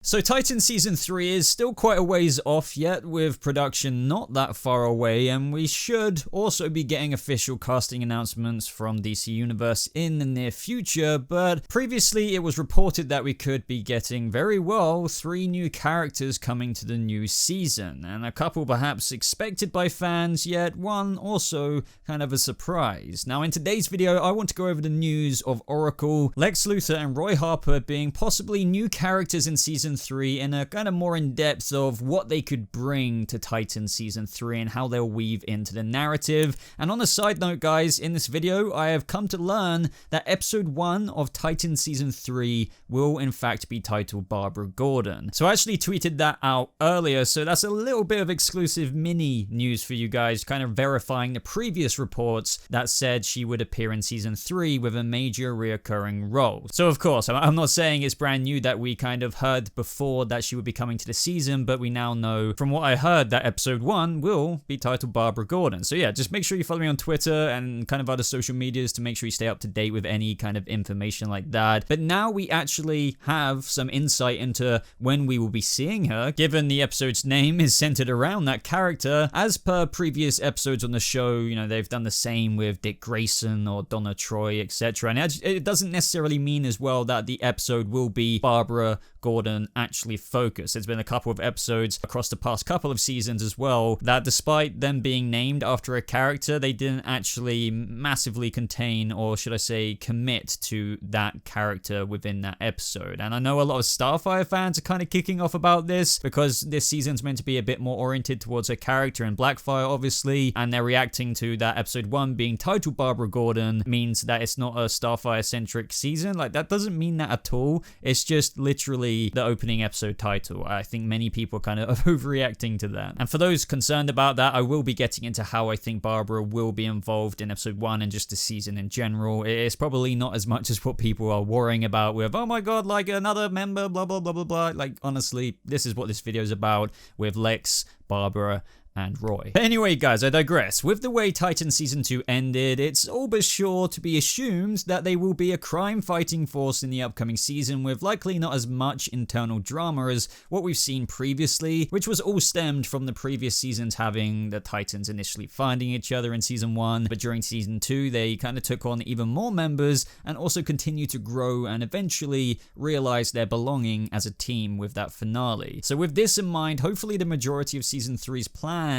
So Titan Season 3 is still quite a ways off yet, with production not that far away, and we should also be getting official casting announcements from DC Universe in the near future, but previously it was reported that we could be getting very well 3 new characters coming to the new season, and a couple perhaps expected by fans, yet one also kind of a surprise. Now in today's video I want to go over the news of Oracle, Lex Luthor and Roy Harper being possibly new characters in Season 3 and a kind of more in depth of what they could bring to Titan Season 3 and how they'll weave into the narrative. And on a side note guys, in this video I have come to learn that episode 1 of Titan Season 3 will in fact be titled Barbara Gordon. So I actually tweeted that out earlier, so that's a little bit of exclusive mini news for you guys, kind of verifying the previous reports that said she would appear in Season 3 with a major reoccurring role. So of course, I'm not saying it's brand new that we kind of heard before that she would be coming to the season, but we now know from what I heard that episode 1 will be titled Barbara Gordon. So yeah, just make sure you follow me on Twitter and kind of other social medias to make sure you stay up to date with any kind of information like that. But now we actually have some insight into when we will be seeing her, given the episode's name is centered around that character. As per previous episodes on the show, you know, they've done the same with Dick Grayson or Donna Troy, etc. And it doesn't necessarily mean as well that the episode will be Barbara Gordon actually focused. There's been a couple of episodes across the past couple of seasons as well that despite them being named after a character, they didn't actually massively contain, or should I say commit to that character within that episode. And I know a lot of Starfire fans are kind of kicking off about this because this season's meant to be a bit more oriented towards a character in Blackfire obviously, and they're reacting to that episode 1 being titled Barbara Gordon means that it's not a Starfire centric season. Like, that doesn't mean that at all. It's just literally the opening episode title. I think many people are kind of overreacting to that. And for those concerned about that, I will be getting into how I think Barbara will be involved in episode 1 and just the season in general. It's probably not as much as what people are worrying about with, oh my god, like another member, blah blah blah blah blah. Like, honestly, this is what this video is about with Lex, Barbara, and Roy. But anyway guys, I digress. With the way Titan Season 2 ended, it's all but sure to be assumed that they will be a crime-fighting force in the upcoming season with likely not as much internal drama as what we've seen previously, which was all stemmed from the previous seasons having the Titans initially finding each other in Season 1, but during Season 2 they kind of took on even more members and also continued to grow and eventually realize their belonging as a team with that finale. So with this in mind, hopefully the majority of Season 3's plan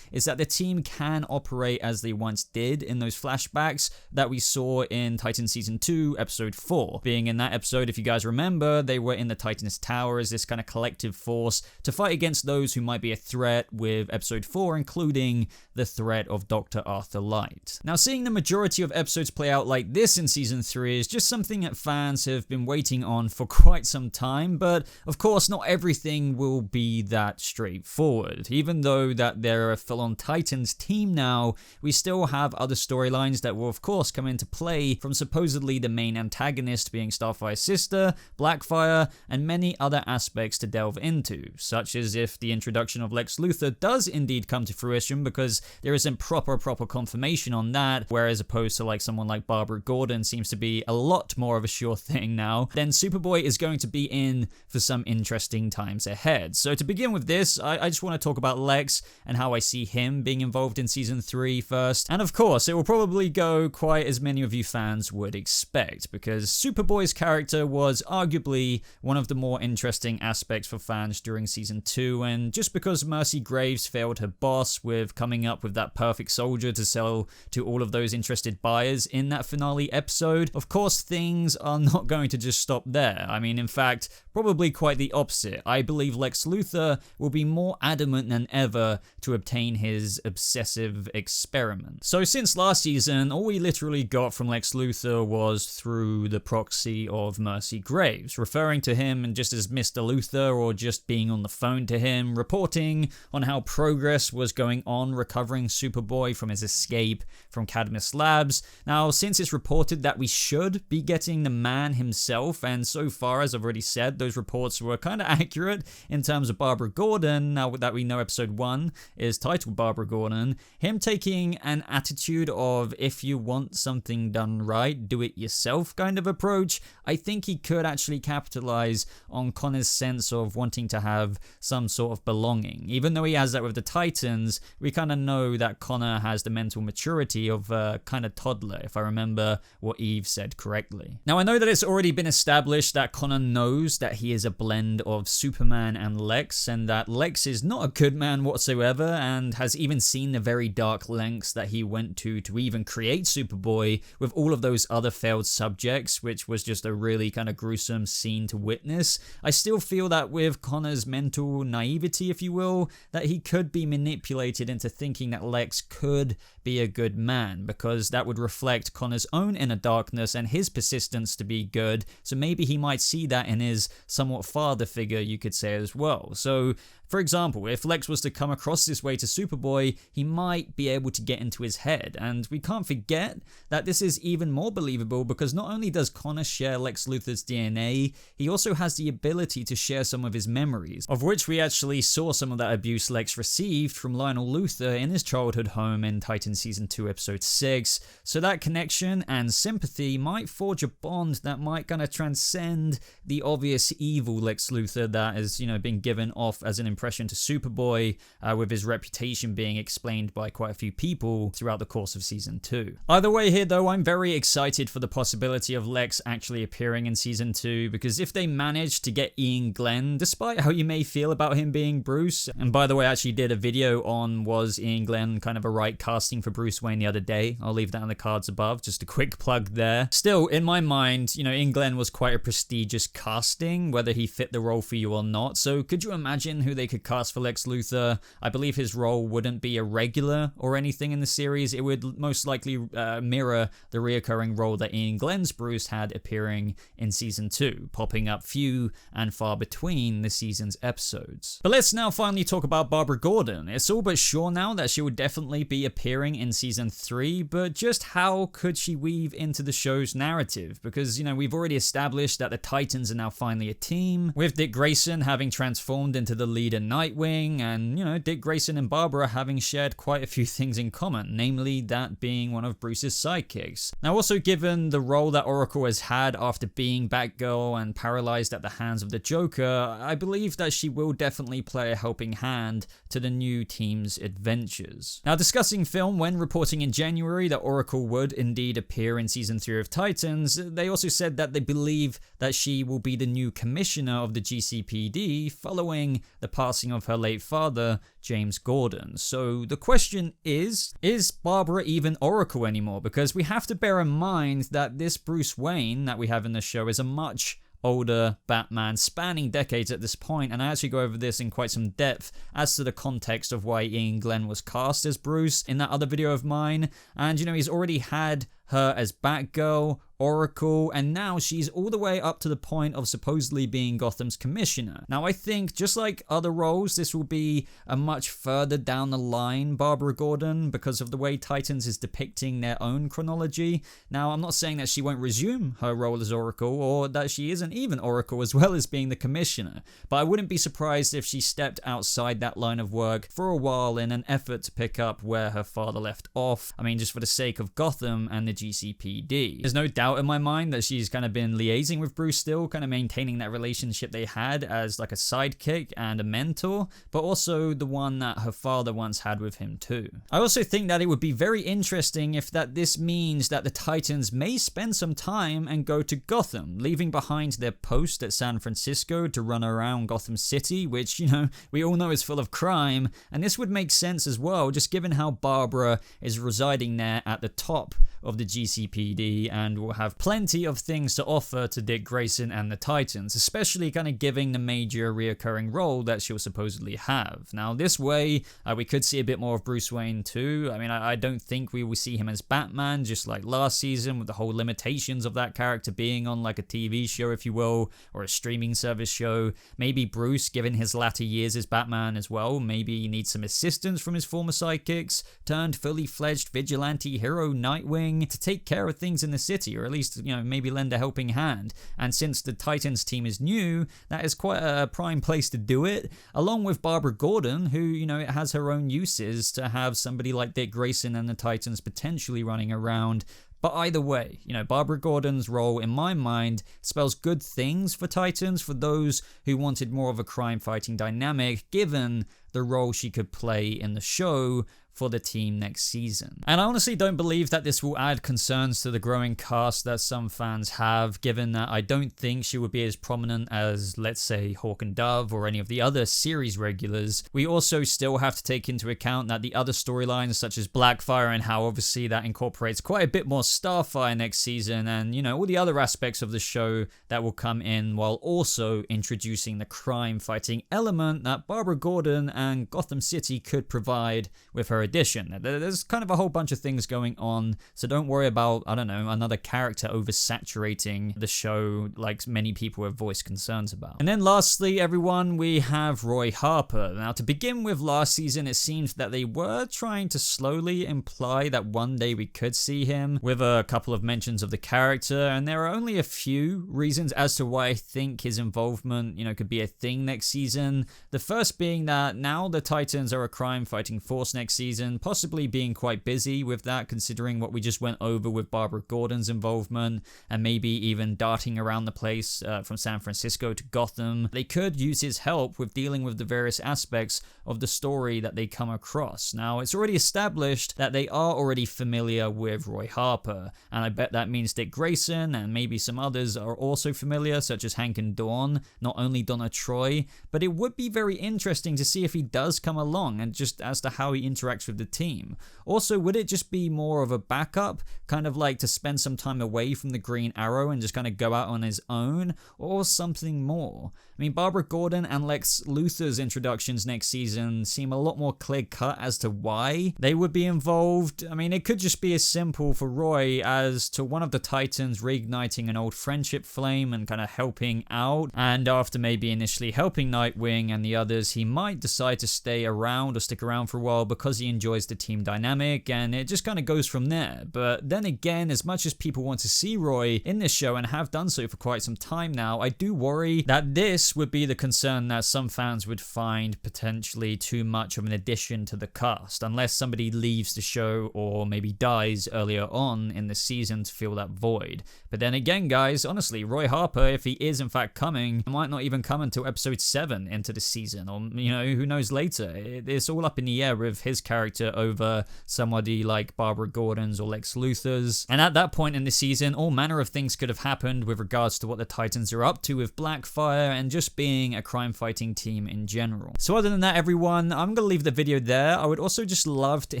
is that the team can operate as they once did in those flashbacks that we saw in Titan Season 2, Episode 4. Being in that episode, if you guys remember, they were in the Titan's Tower as this kind of collective force to fight against those who might be a threat, with Episode 4 including the threat of Dr. Arthur Light. Now, seeing the majority of episodes play out like this in Season 3 is just something that fans have been waiting on for quite some time, but of course not everything will be that straightforward. Even though that they're a full-on Titans team now, we still have other storylines that will of course come into play, from supposedly the main antagonist being Starfire's sister, Blackfire, and many other aspects to delve into, such as if the introduction of Lex Luthor does indeed come to fruition, because there isn't proper confirmation on that, whereas opposed to like someone like Barbara Gordon seems to be a lot more of a sure thing now, then Superboy is going to be in for some interesting times ahead. So to begin with this, I just want to talk about Lex and how I see him being involved in Season 3 first. And of course, it will probably go quite as many of you fans would expect, because Superboy's character was arguably one of the more interesting aspects for fans during Season 2, and just because Mercy Graves failed her boss with coming up with that perfect soldier to sell to all of those interested buyers in that finale episode, of course things are not going to just stop there. I mean, in fact, probably quite the opposite. I believe Lex Luthor will be more adamant than ever to obtain his obsessive experiment. So since last season, all we literally got from Lex Luthor was through the proxy of Mercy Graves, referring to him just as Mr. Luthor, or just being on the phone to him, reporting on how progress was going on recovering Superboy from his escape from Cadmus Labs. Now, since it's reported that we should be getting the man himself, and so far, as I've already said, those reports were kind of accurate in terms of Barbara Gordon, now that we know episode 1 is titled Barbara Gordon, him taking an attitude of if you want something done right, do it yourself kind of approach, I think he could actually capitalize on Connor's sense of wanting to have some sort of belonging. Even though he has that with the Titans, we kind of know that Connor has the mental maturity of a kind of toddler, if I remember what Eve said correctly. Now, I know that it's already been established that Connor knows that he is a blend of Superman and Lex, and that Lex is not a good man whatsoever, and has even seen the very dark lengths that he went to even create Superboy with all of those other failed subjects, which was just a really kind of gruesome scene to witness. I still feel that with Connor's mental naivety, if you will, that he could be manipulated into thinking that Lex could be a good man, because that would reflect Connor's own inner darkness and his persistence to be good, so maybe he might see that in his somewhat father figure, you could say, as well. So for example, if Lex was to come across this way to Superboy, he might be able to get into his head, and we can't forget that this is even more believable because not only does Connor share Lex Luthor's DNA, he also has the ability to share some of his memories, of which we actually saw some of that abuse Lex received from Lionel Luthor in his childhood home in Titans Season 2 Episode 6, so that connection and sympathy might forge a bond that might kind of transcend the obvious evil Lex Luthor that has, been given off as an impression to Superboy, with his reputation being explained by quite a few people throughout the course of Season 2. Either way here though, I'm very excited for the possibility of Lex actually appearing in Season 2, because if they manage to get Iain Glen, despite how you may feel about him being Bruce, and by the way I actually did a video on was Iain Glen kind of a right casting for Bruce Wayne the other day, I'll leave that in the cards above, just a quick plug there. Still, in my mind, Iain Glen was quite a prestigious casting, whether he fit the role for you or not, so could you imagine who they could cast for Lex Luthor? I believe his role wouldn't be a regular or anything in the series, it would most likely mirror the reoccurring role that Iain Glen's Bruce had appearing in Season 2, popping up few and far between the season's episodes. But let's now finally talk about Barbara Gordon. It's all but sure now that she will definitely be appearing in Season 3, but just how could she weave into the show's narrative? Because, we've already established that the Titans are now finally a team, with Dick Grayson having transformed into the leader Nightwing, and, Dick Grayson and Barbara having shared quite a few things in common, namely that being one of Bruce's sidekicks. Now, also given the role that Oracle has had after being Batgirl and paralyzed at the hands of the Joker, I believe that she will definitely play a helping hand to the new team's adventures. Now, discussing film when reporting in January that Oracle would indeed appear in Season 3 of Titans, they also said that they believe that she will be the new commissioner of the GCPD following the passing of her late father, James Gordon. So the question is Barbara even Oracle anymore? Because we have to bear in mind that this Bruce Wayne that we have in the show is a much older Batman, spanning decades at this point, and I actually go over this in quite some depth as to the context of why Iain Glen was cast as Bruce in that other video of mine, and he's already had her as Batgirl, Oracle, and now she's all the way up to the point of supposedly being Gotham's commissioner. Now, I think, just like other roles, this will be a much further down the line Barbara Gordon because of the way Titans is depicting their own chronology. Now, I'm not saying that she won't resume her role as Oracle, or that she isn't even Oracle as well as being the commissioner, but I wouldn't be surprised if she stepped outside that line of work for a while in an effort to pick up where her father left off. I mean, just for the sake of Gotham and the GCPD. There's no doubt in my mind that she's kind of been liaising with Bruce still, kind of maintaining that relationship they had as like a sidekick and a mentor, but also the one that her father once had with him too. I also think that it would be very interesting if this means that the Titans may spend some time and go to Gotham, leaving behind their post at San Francisco to run around Gotham City, which, we all know is full of crime, and this would make sense as well, just given how Barbara is residing there at the top of the GCPD and will have plenty of things to offer to Dick Grayson and the Titans, especially kind of giving the major reoccurring role that she'll supposedly have. Now, this way, we could see a bit more of Bruce Wayne too. I mean, I don't think we will see him as Batman, just like last season, with the whole limitations of that character being on like a TV show, if you will, or a streaming service show. Maybe Bruce, given his latter years as Batman as well, maybe he needs some assistance from his former sidekicks, turned fully fledged vigilante hero Nightwing. Nightwing to take care of things in the city, or at least, you know, maybe lend a helping hand. And since the Titans team is new, that is quite a prime place to do it, along with Barbara Gordon, who, you know, it has her own uses to have somebody like Dick Grayson and the Titans potentially running around. But either way, you know, Barbara Gordon's role, in my mind, spells good things for Titans, for those who wanted more of a crime-fighting dynamic, given the role she could play in the show for the team next season. And I honestly don't believe that this will add concerns to the growing cast that some fans have, given that I don't think she would be as prominent as, let's say, Hawk and Dove or any of the other series regulars. We also still have to take into account that the other storylines, such as Blackfire, and how obviously that incorporates quite a bit more Starfire next season, and, you know, all the other aspects of the show that will come in, while also introducing the crime-fighting element that Barbara Gordon and Gotham City could provide with her addition. There's kind of a whole bunch of things going on, so don't worry about, I don't know, another character oversaturating the show like many people have voiced concerns about. And then lastly, everyone, we have Roy Harper. Now, to begin with, last season it seems that they were trying to slowly imply that one day we could see him, with a couple of mentions of the character, and there are only a few reasons as to why I think his involvement, you know, could be a thing next season. The first being that now the Titans are a crime-fighting force next season, possibly being quite busy with that, considering what we just went over with Barbara Gordon's involvement, and maybe even darting around the place from San Francisco to Gotham. They could use his help with dealing with the various aspects of the story that they come across. Now, it's already established that they are already familiar with Roy Harper, and I bet that means Dick Grayson and maybe some others are also familiar, such as Hank and Dawn, not only Donna Troy, but it would be very interesting to see if he does come along, and just as to how he interacts with the team. Also, would it just be more of a backup, kind of like to spend some time away from the Green Arrow and just kind of go out on his own, or something more? I mean, Barbara Gordon and Lex Luthor's introductions next season seem a lot more clear-cut as to why they would be involved. I mean, it could just be as simple for Roy as to one of the Titans reigniting an old friendship flame and kind of helping out, and after maybe initially helping Nightwing and the others, he might decide to stay around or stick around for a while because he enjoys the team dynamic, and it just kind of goes from there. But then again, as much as people want to see Roy in this show and have done so for quite some time now, I do worry that this would be the concern that some fans would find potentially too much of an addition to the cast, unless somebody leaves the show or maybe dies earlier on in the season to fill that void. But then again, guys, honestly, Roy Harper, if he is in fact coming, might not even come until episode 7 into the season, or, you know, who knows later. It's all up in the air with his character over somebody like Barbara Gordon's or Lex Luthor's. And at that point in the season, all manner of things could have happened with regards to what the Titans are up to with Blackfire and just being a crime-fighting team in general. So other than that, everyone, I'm going to leave the video there. I would also just love to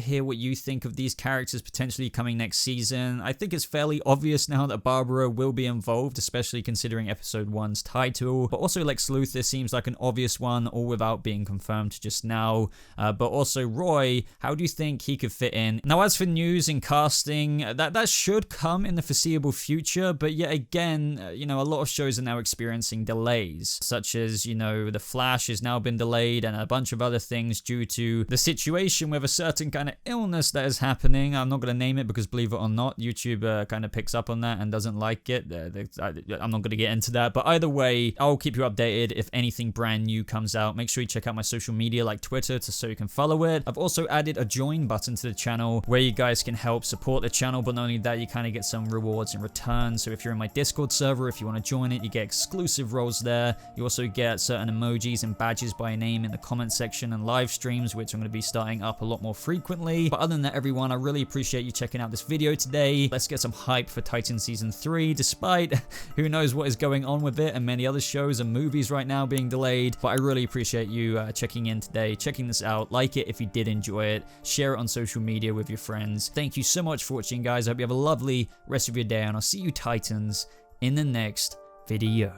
hear what you think of these characters potentially coming next season. I think it's fairly obvious now that Barbara will be involved, especially considering episode 1's title, but also Lex Luthor seems like an obvious one, all without being confirmed just now. But also Roy, how do you think he could fit in? Now, as for news and casting, that should come in the foreseeable future, but yet again, you know, a lot of shows are now experiencing delays, such as, you know, The Flash has now been delayed, and a bunch of other things due to the situation with a certain kind of illness that is happening. I'm not going to name it because, believe it or not, YouTube kind of picks up on that and doesn't like it. I'm not going to get into that, but either way, I'll keep you updated if anything brand new comes out. Make sure you check out my social media like Twitter so you can follow it. I've also added a join button to the channel where you guys can help support the channel, but not only that, you kind of get some rewards in return. So if you're in my Discord server, if you want to join it, you get exclusive roles there. You also get certain emojis and badges by name in the comment section and live streams, which I'm going to be starting up a lot more frequently. But other than that, everyone, I really appreciate you checking out this video today. Let's get some hype for Titan Season 3, despite who knows what is going on with it and many other shows and movies right now being delayed. But I really appreciate you checking in today, checking this out. Like it if you did enjoy it. Share it on social media with your friends. Thank you so much for watching, guys. I hope you have a lovely rest of your day, and I'll see you Titans in the next video.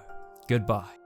Goodbye.